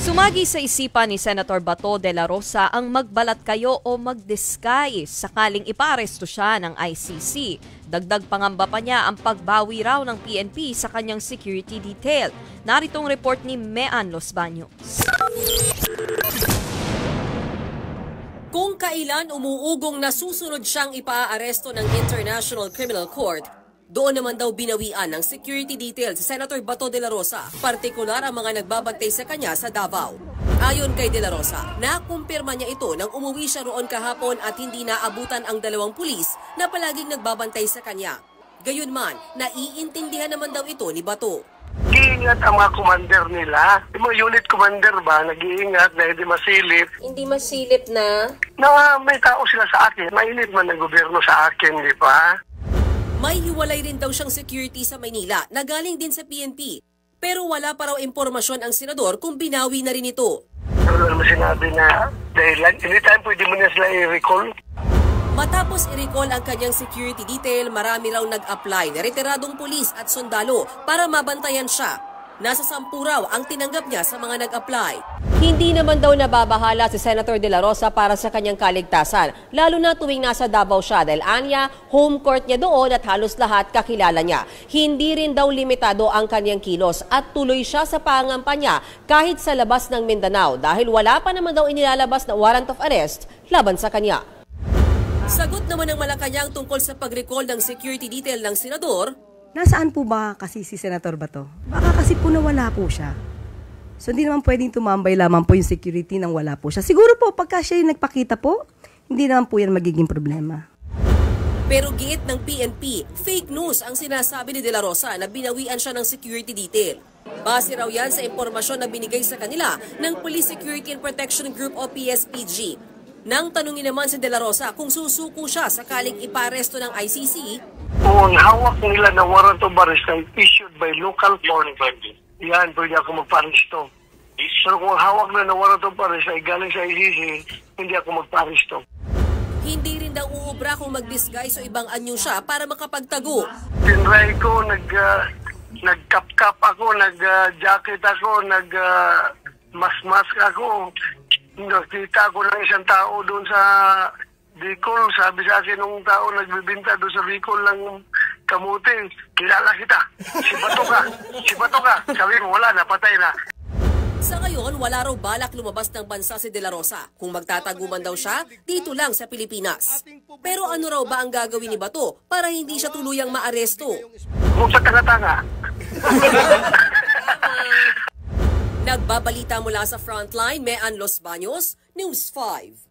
Sumagi sa isipan ni Senator Bato de la Rosa ang magbalat kayo o mag-disguise sakaling ipaaresto siya ng ICC. Dagdag pangamba pa niya ang pagbawi raw ng PNP sa kanyang security detail. Naritong report ni Mean Los Baños. Kung kailan umuugong na susunod siyang ipaaresto ng International Criminal Court, doon naman daw binawian ng security detail si Senator Bato de la Rosa, partikular ang mga nagbabantay sa kanya sa Davao. Ayon kay de la Rosa, nakumpirma niya ito nang umuwi siya roon kahapon at hindi naabutan ang dalawang pulis na palaging nagbabantay sa kanya. Gayunman, naiintindihan naman daw ito ni Bato. Nag-iingat ang mga commander nila. Yung mga unit commander ba, nag-iingat na hindi masilip. Hindi masilip na? Na may tao sila sa akin. Mainit man ang gobyerno sa akin, di ba? May hiwalay rin daw siyang security sa Maynila na galing din sa PNP. Pero wala pa raw impormasyon ang senador kung binawi na rin ito. Ano naman sinabi na dahil anytime pwede mo na sila i-recall? Matapos i-recall ang kanyang security detail, marami raw nag-apply na retiradong pulis at sundalo para mabantayan siya. Nasa 10 raw ang tinanggap niya sa mga nag-apply. Hindi naman daw nababahala si Senator de la Rosa para sa kanyang kaligtasan, lalo na tuwing nasa Davao siya dahil anya, home court niya doon at halos lahat kakilala niya. Hindi rin daw limitado ang kanyang kilos at tuloy siya sa pangampanya kahit sa labas ng Mindanao dahil wala pa naman daw inilalabas na warrant of arrest laban sa kanya. Sagot naman ng Malacanang tungkol sa pag-recall ng security detail ng senador. Nasaan po ba kasi si Senator Bato? Baka kasi po nawala po siya. So hindi naman pwedeng tumambay lamang po yung security nang wala po siya. Siguro po pagka siya yung nagpakita po, hindi naman po yan magiging problema. Pero giit ng PNP, fake news ang sinasabi ni De La Rosa na binawian siya ng security detail. Base raw yan sa impormasyon na binigay sa kanila ng Police Security and Protection Group o PSPG. Nang tanungin naman si De La Rosa kung susuko siya sakaling iparesto ng ICC, kung hawak nila ng warrant of arrest na issued by local court, yan, pwede ako magparesto. Pero kung hawak na ng warrant of arrest ay galing sa ICC, hindi ako magparesto. Hindi rin daw uubra kung mag-disguise o ibang anyo siya para makapagtago. Tinry ko, nag-cap-cap ako, nag-jacket ako, nag-mask ako. Nakita ko ng isang tao doon sa Bicol, sabi sa akin nung tao nagbibinta doon sa Bicol ng kamuti, kilala kita, si Bato ka. Sabi mo, wala, napatay na. Sa ngayon, wala raw balak lumabas ng bansa si De La Rosa. Kung magtataguman daw siya, dito lang sa Pilipinas. Pero ano raw ba ang gagawin ni Bato para hindi siya tuluyang maaresto? Kung sa tanga-tanga. Nagbabalita mula sa Frontline, Mean Los Baños, News 5.